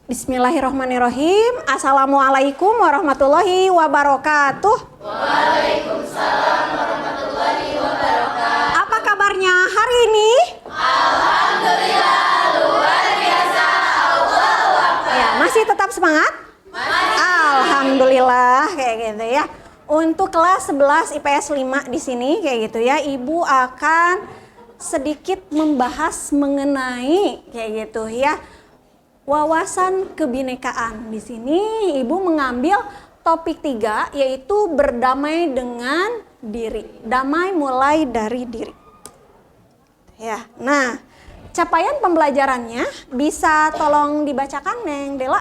Bismillahirrahmanirrahim. Assalamualaikum warahmatullahi wabarakatuh. Waalaikumsalam warahmatullahi wabarakatuh. Apa kabarnya hari ini? Alhamdulillah luar biasa. Allahu Akbar. Ya, masih tetap semangat? Masih. Alhamdulillah kayak gitu ya. Untuk kelas 11 IPS 5 di sini kayak gitu ya. Ibu akan sedikit membahas mengenai kayak gitu ya. Wawasan kebinekaan. Di sini Ibu mengambil topik 3 yaitu berdamai dengan diri. Damai mulai dari diri. Ya. Nah, capaian pembelajarannya bisa tolong dibacakan Neng Dela?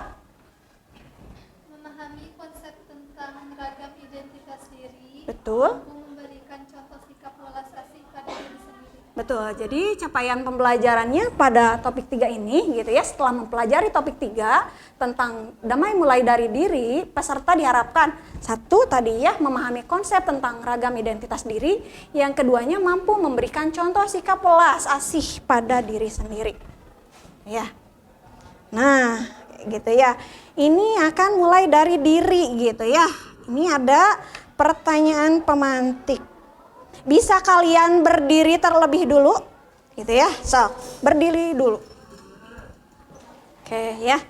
Memahami konsep tentang ragam identitas diri. Betul. Memberikan contoh sikap welas asih pada diri sendiri. Betul, jadi capaian pembelajarannya pada topik 3 ini gitu ya. Setelah mempelajari topik 3 tentang damai mulai dari diri, peserta diharapkan satu tadi ya memahami konsep tentang ragam identitas diri. Yang keduanya mampu memberikan contoh sikap welas asih pada diri sendiri. Ya. Nah, gitu ya. Ini akan mulai dari diri gitu ya. Ini ada pertanyaan pemantik. Bisa kalian berdiri terlebih dulu, gitu ya. So, berdiri dulu. Oke ya.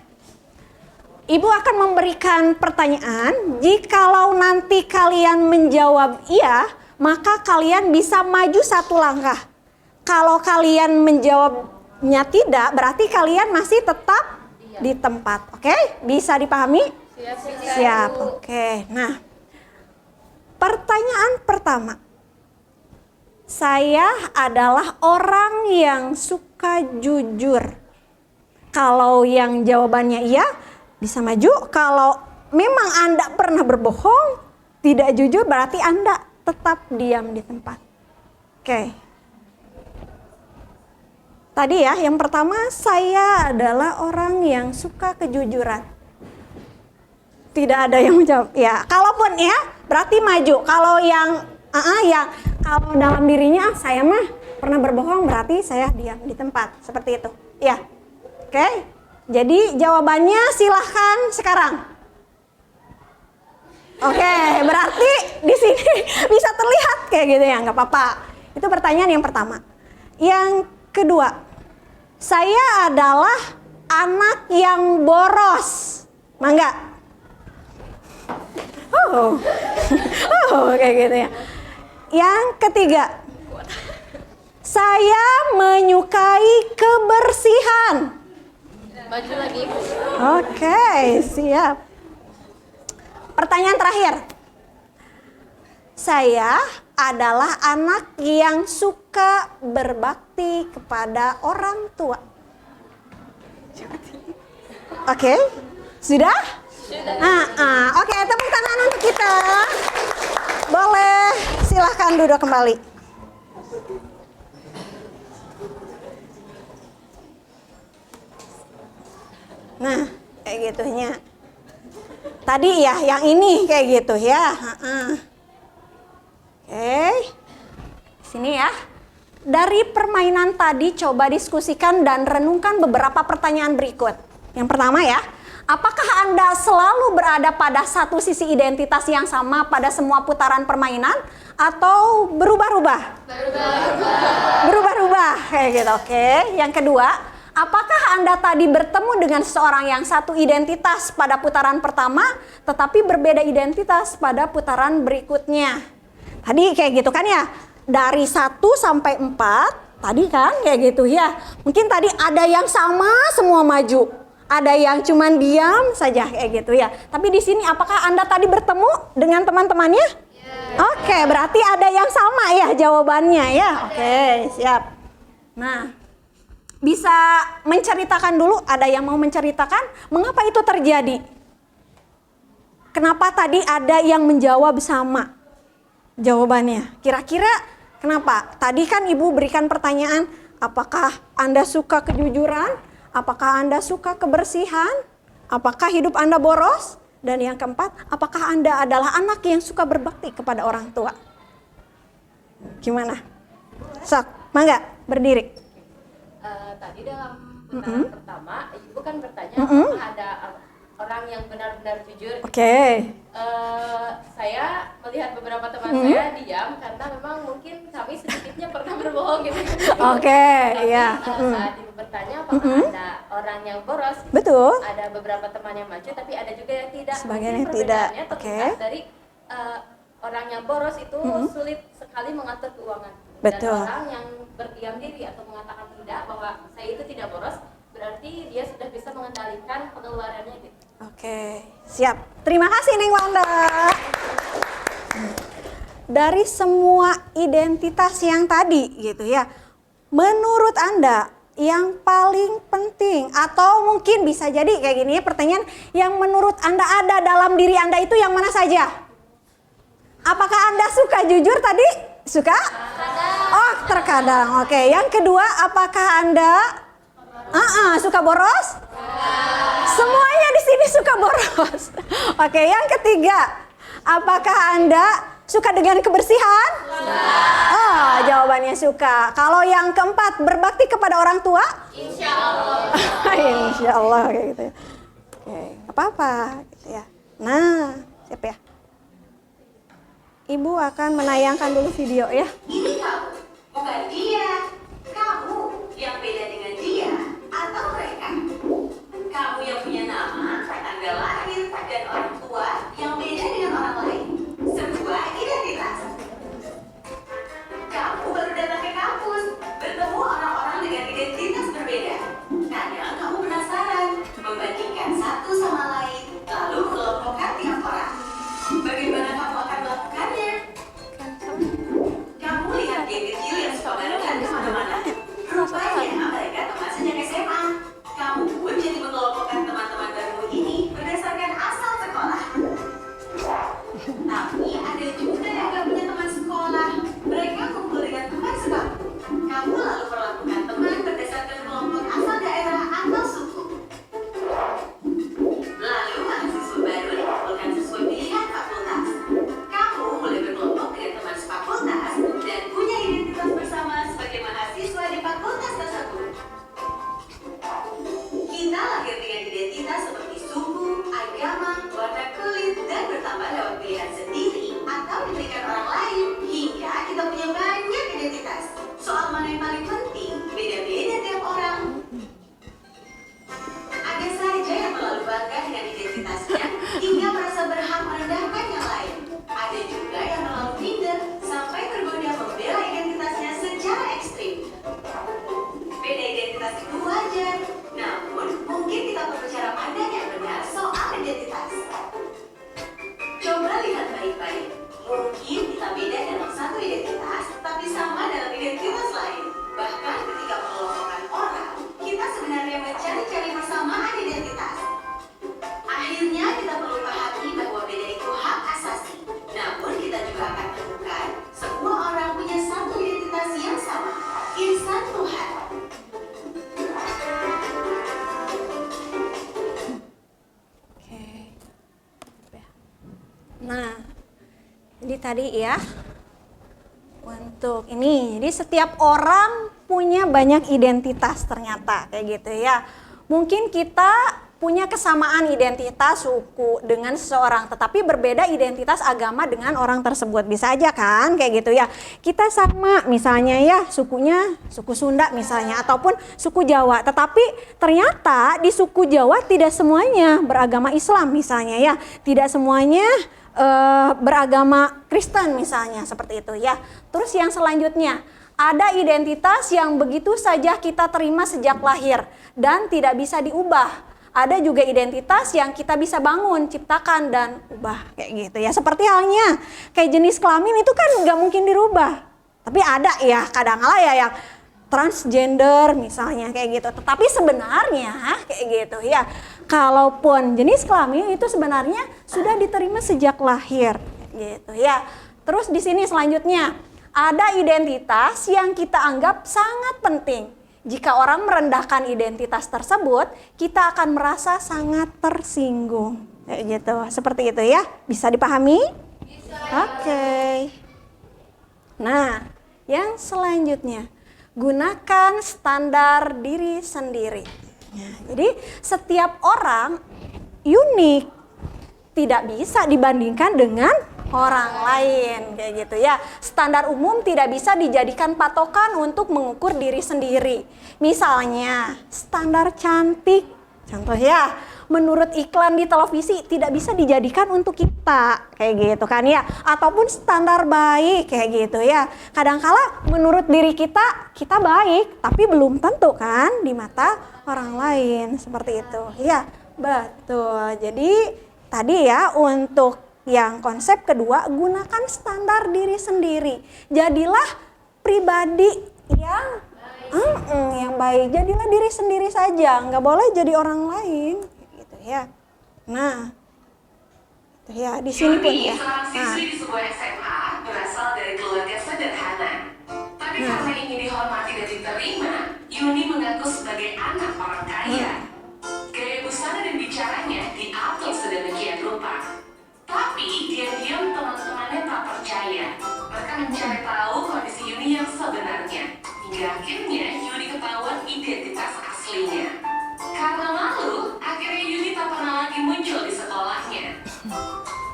Ibu akan memberikan pertanyaan. Jikalau nanti kalian menjawab iya, maka kalian bisa maju satu langkah. Kalau kalian menjawabnya tidak, berarti kalian masih tetap di tempat. Oke? Bisa dipahami? Siap. Oke. Nah, pertanyaan pertama. Saya adalah orang yang suka jujur. Kalau yang jawabannya iya, bisa maju. Kalau memang Anda pernah berbohong, tidak jujur, berarti Anda tetap diam di tempat. Oke. Tadi ya, yang pertama, saya adalah orang yang suka kejujuran. Tidak ada yang menjawab. Ya, kalaupun ya, berarti maju. Kalau yang kalau dalam dirinya saya mah pernah berbohong, berarti saya diam di tempat. Seperti itu. Ya. Oke. Jadi jawabannya silahkan sekarang. Oke, berarti di sini bisa terlihat kayak gitu ya, nggak apa-apa. Itu pertanyaan yang pertama. Yang kedua, saya adalah anak yang boros. Mangga. Kayak gitu ya. Yang ketiga, saya menyukai kebersihan. Maju lagi. Oke, siap. Pertanyaan terakhir. Saya adalah anak yang suka berbakti kepada orang tua. Oke, sudah? Oke, tepuk tangan untuk kita. Boleh, silahkan duduk kembali. Nah, kayak gitunya. Tadi ya, yang ini kayak gitu ya. Oke, sini ya. Dari permainan tadi coba diskusikan dan renungkan beberapa pertanyaan berikut. Yang pertama ya. Apakah Anda selalu berada pada satu sisi identitas yang sama pada semua putaran permainan atau berubah-ubah? Berubah-ubah, kayak gitu. Oke. Yang kedua, apakah Anda tadi bertemu dengan seseorang yang satu identitas pada putaran pertama, tetapi berbeda identitas pada putaran berikutnya? Tadi kayak gitu kan ya, dari 1 sampai 4, tadi kan kayak gitu ya. Mungkin tadi ada yang sama semua maju. Ada yang cuman diam saja kayak gitu ya. Tapi di sini apakah Anda tadi bertemu dengan teman-temannya? Oke, berarti ada yang sama ya jawabannya ya. Oke, siap. Nah, bisa menceritakan dulu, ada yang mau menceritakan mengapa itu terjadi? Kenapa tadi ada yang menjawab sama jawabannya? Kira-kira kenapa? Tadi kan Ibu berikan pertanyaan, apakah Anda suka kejujuran? Apakah Anda suka kebersihan? Apakah hidup Anda boros? Dan yang keempat, apakah Anda adalah anak yang suka berbakti kepada orang tua? Gimana? Sok, mangga, berdiri. Tadi dalam putaran pertama, Ibu kan bertanya apakah ada orang yang benar-benar jujur. Oke. Saya melihat beberapa teman saya diam karena memang mungkin kami sedikitnya pernah berbohong gitu. Oke, Tapi, iya. saat ibu bertanya apakah ada orang yang boros, Betul. ada beberapa teman yang maju tapi ada juga yang tidak. Sebagian Mungkin yang tidak. perbedaannya Oke. terletak dari orang yang boros itu sulit sekali mengatur keuangan. Betul. Dan orang yang berdiam diri atau mengatakan tidak bahwa saya itu tidak boros, berarti dia sudah bisa mengendalikan pengeluarannya gitu. Oke, siap. Terima kasih Neng Wanda. Dari semua identitas yang tadi gitu ya, menurut Anda yang paling penting atau mungkin bisa jadi kayak gini ya pertanyaan, yang menurut Anda ada dalam diri Anda itu yang mana saja? Apakah Anda suka jujur tadi? Suka? Oh, terkadang. Oke, yang kedua, apakah Anda suka boros? Semuanya di sini suka boros. Oke, yang ketiga, apakah Anda suka dengan kebersihan? Oh, jawabannya suka. Kalau yang keempat, berbakti kepada orang tua? Insya Allah. Insya Allah kayak gitu ya. Oke, apa-apa gitu ya. Nah, siap ya. Ibu akan menayangkan dulu video ya. Ini kamu, bukan dia. Kamu yang beda dengan dia atau mereka. Kamu yang punya nama, tanggal lahir, dan orang tua yang beda dengan orang lain. Sebuah identitas. Kamu baru datang ke kampus, bertemu orang-orang dengan identitas berbeda. Kadang kamu penasaran, membandingkan satu sama lain, lalu mengelompokkan tiap orang. Bagaimana kamu akan melakukannya? Kamu lihat geng kecil yang suka barengan kemana-mana. Rupanya mereka teman sejak SMA. Kamu pun jadi mengelompokkan teman-teman baru ini berdasarkan asal sekolah. Tapi ada juga yang gak punya teman sekolah. Mereka kumpul dengan teman sekampung. Kamu lalu perlakukan teman berdasarkan kelompok asal daerah atau suku. Lalu mahasiswa baru dikumpulkan sesuai pilihan fakultas. Kamu mulai berkelompok dengan teman sefakultas dan punya identitas bersama sebagai mahasiswa di fakultas tersebut. Kita lahir dengan identitas seperti suku, agama, warna kulit, dan bertambah lewat pilihan sendiri atau diberikan orang lain hingga kita punya banyak identitas. Soal mana yang paling penting, beda-beda tiap orang. Ada saja yang terlalu bangga dengan identitasnya hingga merasa berhak merendahkan yang lain. Ada juga yang terlalu minder sampai tergoda membela identitasnya secara ekstrim. Beda identitas itu wajar, namun mungkin kita perlu cara pandang yang benar soal identitas. Coba lihat baik-baik. Mungkin kita beda dalam satu identitas, tapi sama dalam identitas lain. Bahkan ketika mengelompokkan orang, kita sebenarnya mencari-cari persamaan identitas. Akhirnya kita perlu pahami bahwa beda itu hak asasi. Namun kita juga akan temukan semua orang punya satu identitas yang sama, insan Tuhan. Oke. Nah, jadi tadi ya untuk ini, jadi setiap orang punya banyak identitas ternyata kayak gitu ya. Mungkin kita punya kesamaan identitas suku dengan seseorang, tetapi berbeda identitas agama dengan orang tersebut. Bisa aja kan kayak gitu ya. Kita sama misalnya ya sukunya suku Sunda misalnya ataupun suku Jawa, tetapi ternyata di suku Jawa tidak semuanya beragama Islam misalnya ya. Tidak semuanya beragama Kristen misalnya seperti itu ya. Terus yang selanjutnya, ada identitas yang begitu saja kita terima sejak lahir dan tidak bisa diubah. Ada juga identitas yang kita bisa bangun, ciptakan dan ubah kayak gitu ya. Seperti halnya kayak jenis kelamin itu kan nggak mungkin dirubah. Tapi ada ya kadang-kala ya yang transgender misalnya kayak gitu. Tetapi sebenarnya kayak gitu ya. Kalaupun jenis kelamin itu sebenarnya sudah diterima sejak lahir gitu ya. Terus di sini selanjutnya ada identitas yang kita anggap sangat penting. Jika orang merendahkan identitas tersebut, kita akan merasa sangat tersinggung. Kayak gitu, seperti itu ya. Bisa dipahami? Bisa. Oke. Nah, yang selanjutnya, gunakan standar diri sendiri. Nah, jadi setiap orang unik, tidak bisa dibandingkan dengan orang lain, kayak gitu ya. Standar umum tidak bisa dijadikan patokan untuk mengukur diri sendiri. Misalnya, standar cantik, contoh ya, menurut iklan di televisi tidak bisa dijadikan untuk kita, kayak gitu kan ya. Ataupun standar baik, kayak gitu ya. Kadangkala menurut diri kita baik, tapi belum tentu kan di mata orang lain, seperti itu. Ya, betul. Jadi tadi ya untuk yang konsep kedua, gunakan standar diri sendiri. Jadilah pribadi yang baik. Jadilah diri sendiri saja, nggak boleh jadi orang lain, gitu ya. Nah, itu ya di sini pun ya. Seorang siswi di sebuah SMA berasal dari keluarga sederhana. Tapi karena ingin dihormati dan diterima, Yuni mengaku sebagai anak orang kaya. Gaya busana dan bicaranya diatur sedemikian rupa. Tapi diam-diam teman-temannya tak percaya. Mereka mencari tahu kondisi Yuni yang sebenarnya. Hingga akhirnya Yuni ketahuan identitas aslinya. Karena malu, akhirnya Yuni tak pernah lagi muncul di sekolahnya.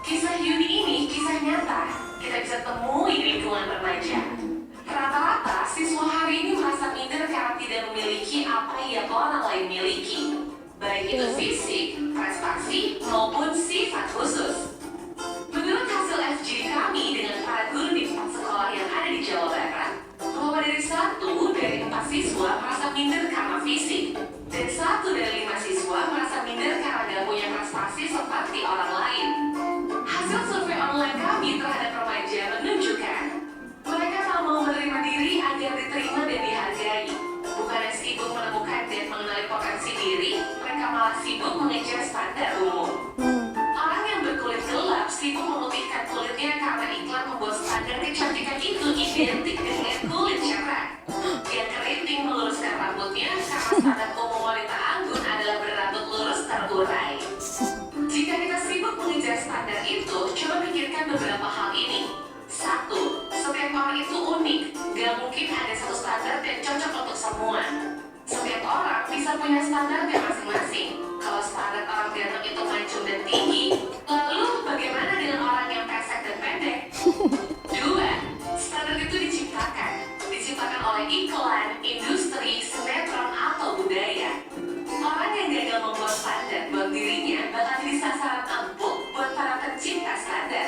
Kisah Yuni ini kisah nyata. Kita bisa temui di lingkungan remaja. Rata-rata siswa hari ini merasa minder karena tidak memiliki apa yang orang lain miliki. Baik itu fisik, prestasi, maupun sifat khusus. Menurut hasil FGD kami dengan para guru di 4 sekolah yang ada di Jawa Barat, bahwa dari 1 dari 4 siswa merasa minder karena fisik, dan 1 dari 5 siswa merasa minder karena gak punya prestasi seperti orang lain. Hasil survei online kami terhadap remaja menunjukkan mereka tak mau menerima diri agar diterima dan dihargai. Bukannya sibuk menemukan dan mengenali potensi diri, mereka malah sibuk mengejar standar umum. Orang yang berkulit gelap sibuk memutihkan kulitnya karena iklan membuat standar kecantikan itu identik dengan kulit cerah. Yang keriting meluruskan rambutnya karena standar umum wanita anggun adalah berambut lurus terurai. Jika kita sibuk mengejar standar itu, coba pikirkan beberapa hal ini. 1. Setiap orang itu unik, gak mungkin ada satu standar yang cocok untuk semua. Setiap orang bisa punya standarnya masing-masing. Kalau standar orang ganteng itu mancung dan tinggi, lalu bagaimana dengan orang yang pesek dan pendek? 2. Standar itu diciptakan oleh iklan, industri, sinetron, atau budaya. Orang yang gagal membuat standar buat dirinya bakal jadi sasaran empuk buat para pencipta standar.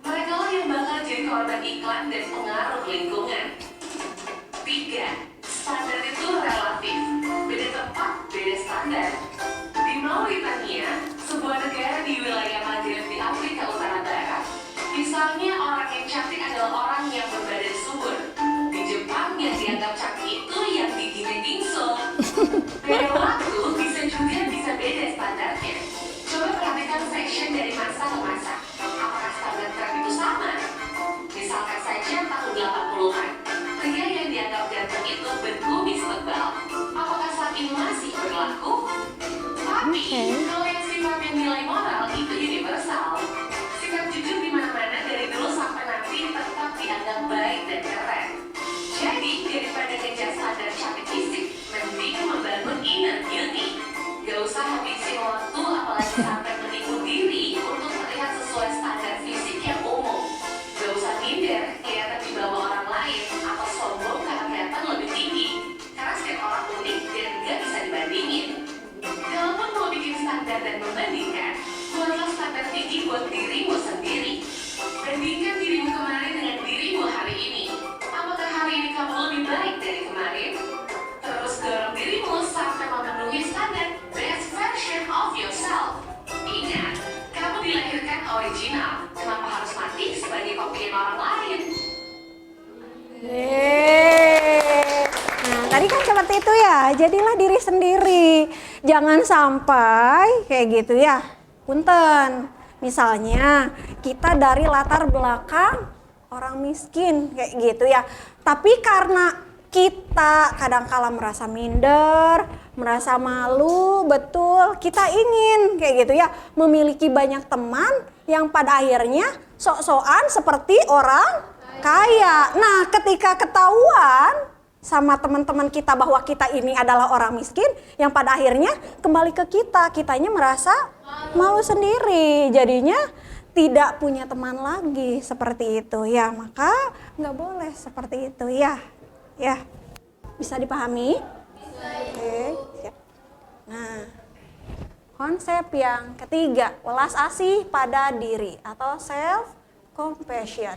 Mereka lah yang bakal jadi korban iklan dan pengaruh lingkungan. 3. Standar itu relatif. Beda tempat, beda standar. Di Mauritania, sebuah negara di wilayah Maghreb di Afrika Utara Barat, misalnya orang yang cantik adalah orang yang berbadan subur. Di Jepang yang dianggap cantik itu yang giginya bingsul. Beda waktu bisa beda standarnya. Coba perhatikan fashion dari masa ke masa. Apakah standar tren itu sama? Misalkan saja tahun 80-an, pria yang dianggap ganteng itu berkumis tebal. Apakah saat ini masih berlaku? Tapi kalau yang sifatnya nilai moral itu universal. Sikap jujur di mana-mana dari dulu sampai nanti tetap dianggap baik dan keren. Jadi daripada ngejar standar cantik fisik, mending membangun inner beauty. Gak usah habisin waktu apalagi sampai menipu diri untuk terlihat sesuai standar fisik yang umum. Gak usah minder, kelihatan di bawah orang lain, atau sombong karena kelihatan lebih tinggi. Karena setiap orang unik dan gak bisa dibandingin. Kalaupun mau bikin standar dan membandingkan, buatlah standar tinggi buat dirimu sendiri. Bandingkan dirimu kemarin dengan dirimu hari ini. Apakah hari ini kamu lebih baik dari kemarin? Terus dorong dirimu sampai memenuhi standar best version of yourself. Ingat, kamu dilahirkan original. Kenapa harus mati sebagai kopian orang lain? Nah, tadi kan seperti itu ya. Jadilah diri sendiri. Jangan sampai kayak gitu ya. Punten. Misalnya kita dari latar belakang orang miskin kayak gitu ya. Tapi karena kita kadangkala merasa minder, merasa malu, betul, kita ingin kayak gitu ya, memiliki banyak teman yang pada akhirnya sok-sokan seperti orang kaya. Nah, ketika ketahuan sama teman-teman kita bahwa kita ini adalah orang miskin, yang pada akhirnya kembali ke kitanya merasa malu sendiri, jadinya tidak punya teman lagi seperti itu ya. Maka nggak boleh seperti itu ya. Ya, bisa dipahami? Oke, siap. Nah, konsep yang ketiga, welas asih pada diri atau self compassion.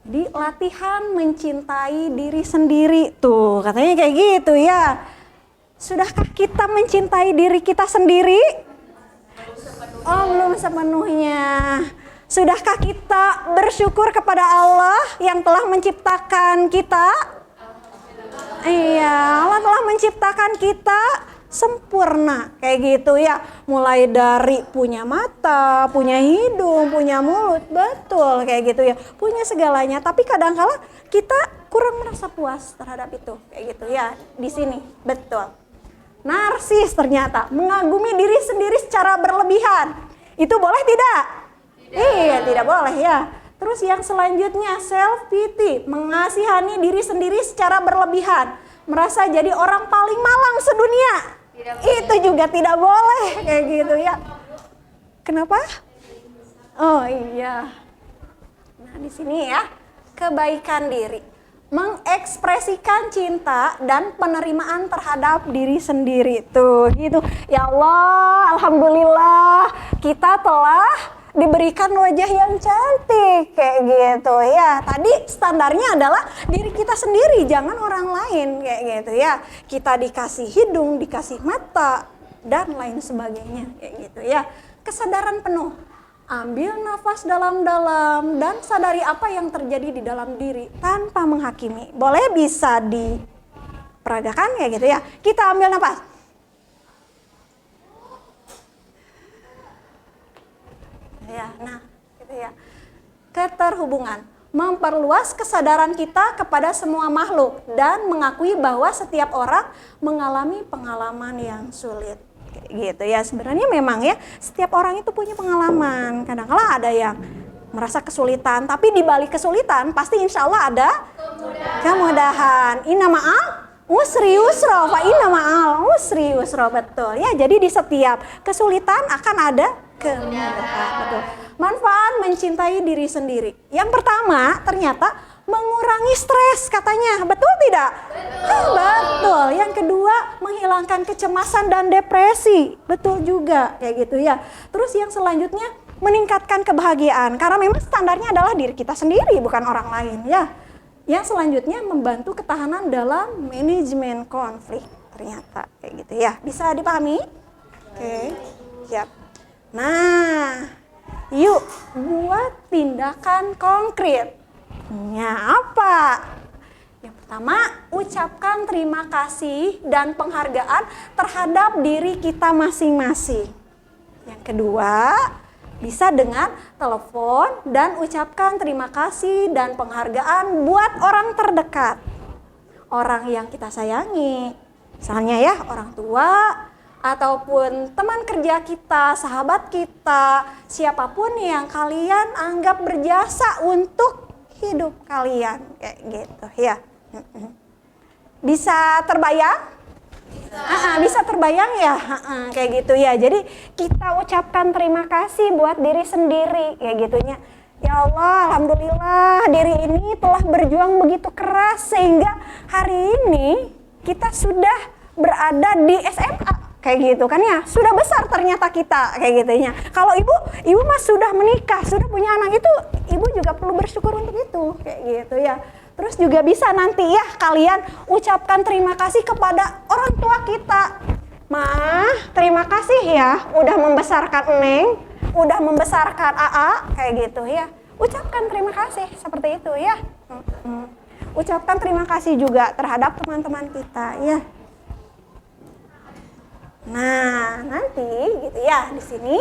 Di latihan mencintai diri sendiri tuh, katanya kayak gitu ya. Sudahkah kita mencintai diri kita sendiri? Oh, belum sepenuhnya. Sudahkah kita bersyukur kepada Allah yang telah menciptakan kita? Iya, Allah telah menciptakan kita sempurna kayak gitu ya, mulai dari punya mata, punya hidung, punya mulut, betul kayak gitu ya, punya segalanya. Tapi kadang-kala kita kurang merasa puas terhadap itu kayak gitu ya. Di sini betul, narsis ternyata mengagumi diri sendiri secara berlebihan. Itu boleh tidak? Iya, tidak boleh ya. Terus yang selanjutnya self pity, mengasihani diri sendiri secara berlebihan, merasa jadi orang paling malang sedunia. Itu juga tidak boleh kayak gitu ya. Kenapa? Oh iya. Nah, di sini ya, kebaikan diri, mengekspresikan cinta dan penerimaan terhadap diri sendiri tuh gitu. Ya Allah, alhamdulillah kita telah diberikan wajah yang cantik kayak gitu ya. Tadi standarnya adalah diri kita sendiri, jangan orang lain kayak gitu ya. Kita dikasih hidung, dikasih mata dan lain sebagainya kayak gitu ya. Kesadaran penuh, ambil nafas dalam-dalam dan sadari apa yang terjadi di dalam diri tanpa menghakimi. Boleh bisa diperagakan kayak gitu ya. Kita ambil nafas. Ya, nah, gitu ya. Keterhubungan, memperluas kesadaran kita kepada semua makhluk dan mengakui bahwa setiap orang mengalami pengalaman yang sulit. Gitu ya. Sebenarnya memang ya, setiap orang itu punya pengalaman. Kadang-kala ada yang merasa kesulitan, tapi di balik kesulitan pasti insya Allah ada kemudahan. Inna ma'al usri yusra, fa inna ma'al usri yusra, betul ya. Jadi di setiap kesulitan akan ada kemudahan, betul. Manfaat mencintai diri sendiri. Yang pertama ternyata mengurangi stres katanya, betul tidak? Betul. Yang kedua menghilangkan kecemasan dan depresi, betul juga kayak gitu ya. Terus yang selanjutnya meningkatkan kebahagiaan karena memang standarnya adalah diri kita sendiri bukan orang lain ya. Yang selanjutnya membantu ketahanan dalam manajemen konflik ternyata kayak gitu ya. Bisa dipahami? Oke, siap. Nah, yuk buat tindakan konkret. Ya, apa? Yang pertama, ucapkan terima kasih dan penghargaan terhadap diri kita masing-masing. Yang kedua, bisa dengan telepon dan ucapkan terima kasih dan penghargaan buat orang terdekat. Orang yang kita sayangi. Misalnya ya, orang tua, ataupun teman kerja kita, sahabat kita, siapapun yang kalian anggap berjasa untuk hidup kalian, kayak gitu ya. Bisa terbayang? Bisa terbayang ya, kayak gitu ya. Jadi kita ucapkan terima kasih buat diri sendiri, kayak gitunya. Ya Allah, alhamdulillah diri ini telah berjuang begitu keras sehingga hari ini kita sudah berada di SMA. Kayak gitu kan ya, sudah besar ternyata kita kayak gitunya. Kalau ibu mah sudah menikah, sudah punya anak, itu ibu juga perlu bersyukur untuk itu kayak gitu ya. Terus juga bisa nanti ya kalian ucapkan terima kasih kepada orang tua kita. Ma, terima kasih ya udah membesarkan Neng, udah membesarkan AA kayak gitu ya. Ucapkan terima kasih seperti itu ya. Ucapkan terima kasih juga terhadap teman-teman kita ya. Nah, nanti gitu ya, di sini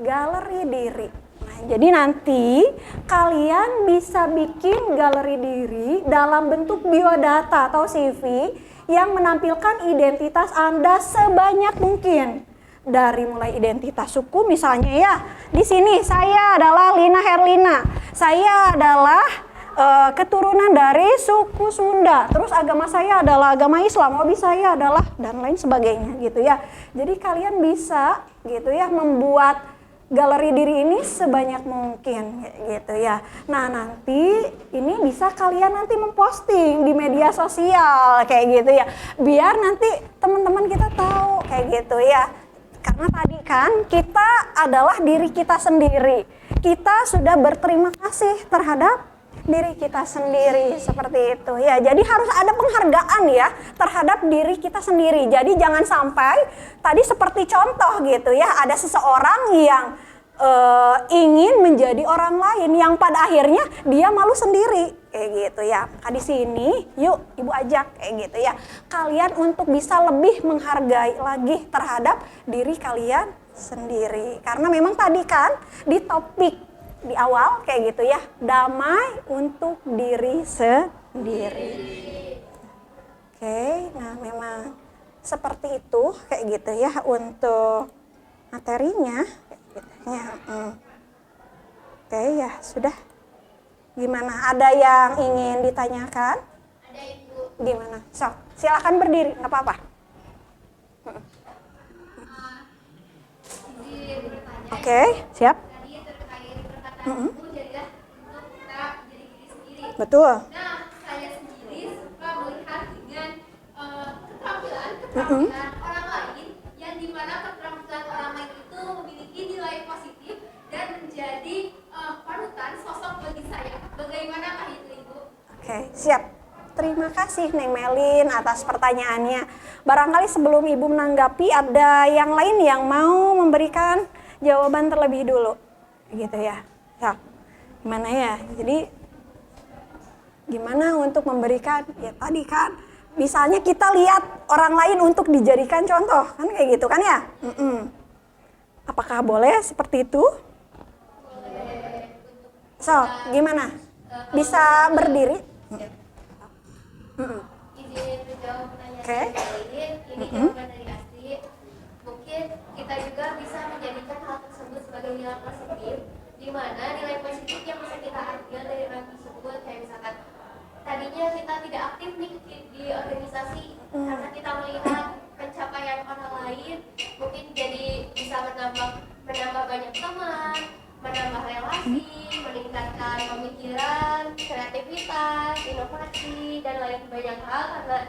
galeri diri. Nah, jadi nanti kalian bisa bikin galeri diri dalam bentuk biodata atau CV yang menampilkan identitas Anda sebanyak mungkin. Dari mulai identitas suku misalnya ya, di sini saya adalah Lina Herlina. Saya adalah keturunan dari suku Sunda, terus agama saya adalah agama Islam, hobi saya adalah dan lain sebagainya gitu ya. Jadi kalian bisa gitu ya membuat galeri diri ini sebanyak mungkin gitu ya. Nah nanti ini bisa kalian nanti memposting di media sosial kayak gitu ya, biar nanti teman-teman kita tahu kayak gitu ya. Karena tadi kan kita adalah diri kita sendiri, kita sudah berterima kasih terhadap diri kita sendiri seperti itu ya. Jadi harus ada penghargaan ya terhadap diri kita sendiri. Jadi jangan sampai tadi seperti contoh gitu ya, ada seseorang yang ingin menjadi orang lain yang pada akhirnya dia malu sendiri kayak gitu ya. Maka di sini yuk ibu ajak kayak gitu ya, kalian untuk bisa lebih menghargai lagi terhadap diri kalian sendiri. Karena memang tadi kan di topik di awal kayak gitu ya, damai untuk diri sendiri. Oke, nah memang seperti itu kayak gitu ya untuk materinya kayak gitu ya. Oke ya sudah. Gimana? Ada yang ingin ditanyakan? Ada Ibu. Gimana? Sok, silakan berdiri, nggak apa-apa. Izin bertanya. Oke, siap. Tadi terkait perkataan Ibu jadilah untuk kita jadi diri sendiri. Betul. Nah, saya sendiri suka melihat dengan keterampilan orang lain yang dimana keterampilan orang lain itu memiliki nilai positif dan menjadi panutan sosok bagi saya. Bagaimanakah itu Ibu? Oke, siap. Terima kasih Neng Melin atas pertanyaannya. Barangkali sebelum Ibu menanggapi ada yang lain yang mau memberikan jawaban terlebih dulu. Gitu ya. Ya. Gimana ya? Jadi gimana untuk memberikan ya tadi kan misalnya kita lihat orang lain untuk dijadikan contoh kan kayak gitu kan ya. Apakah boleh seperti itu? So, gimana? Bisa berdiri? Izin menjawab pertanyaan Oke. ini jawaban dari Asti. Mungkin kita juga bisa menjadikan hal tersebut sebagai nilai positif, di mana nilai positif yang bisa kita ambil dari orang tersebut kayak misalkan tadinya kita tidak aktif nih di organisasi karena kita melihat pencapaian orang lain, mungkin jadi bisa menambah banyak teman, menambah relasi, meningkatkan pemikiran, kreativitas, inovasi, dan lain banyak hal. Karena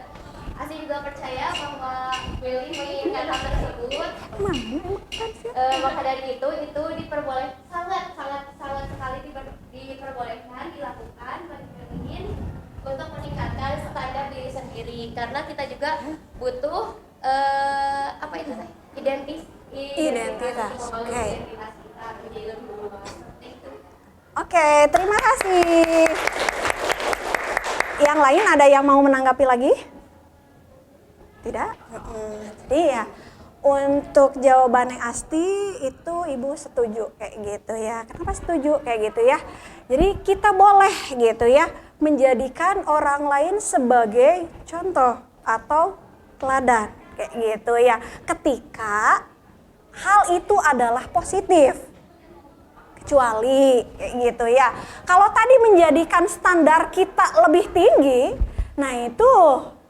Asi juga percaya bahwa Willy menginginkan hal tersebut. Maka dari itu sangat sekali diperbolehkan dilakukan bagi ingin untuk meningkatkan standar diri sendiri. Karena kita juga butuh identitas. Oke. Identitas kita menjadi lebih berubah. Seperti itu. Oke, terima kasih. Yang lain ada yang mau menanggapi lagi? Tidak? Jadi ya untuk jawabannya Asti itu Ibu setuju kayak gitu ya. Kenapa setuju kayak gitu ya? Jadi kita boleh gitu ya menjadikan orang lain sebagai contoh atau teladan kayak gitu ya. Ketika hal itu adalah positif. Kecuali kayak gitu ya. Kalau tadi menjadikan standar kita lebih tinggi, nah itu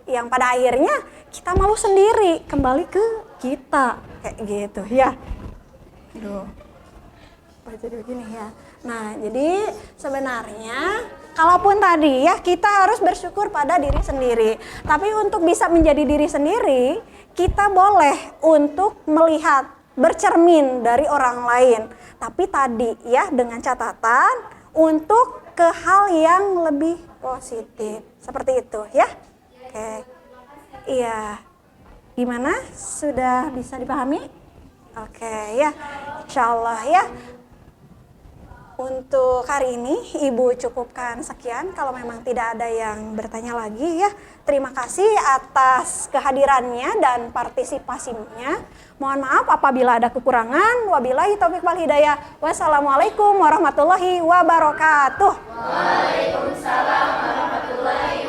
yang pada akhirnya kita malu sendiri kembali ke kita kayak gitu ya. Aduh, jadi begini ya. Nah jadi sebenarnya kalaupun tadi ya kita harus bersyukur pada diri sendiri. Tapi untuk bisa menjadi diri sendiri, kita boleh untuk melihat, bercermin dari orang lain. Tapi tadi ya dengan catatan untuk ke hal yang lebih positif. Seperti itu ya. Oke. Iya. Gimana? Sudah bisa dipahami? Oke ya. Insyaallah ya. Untuk hari ini Ibu cukupkan sekian. Kalau memang tidak ada yang bertanya lagi ya. Terima kasih atas kehadirannya dan partisipasinya. Mohon maaf apabila ada kekurangan. Wabillahi taufiq wal hidayah. Wassalamualaikum warahmatullahi wabarakatuh. Waalaikumsalam warahmatullahi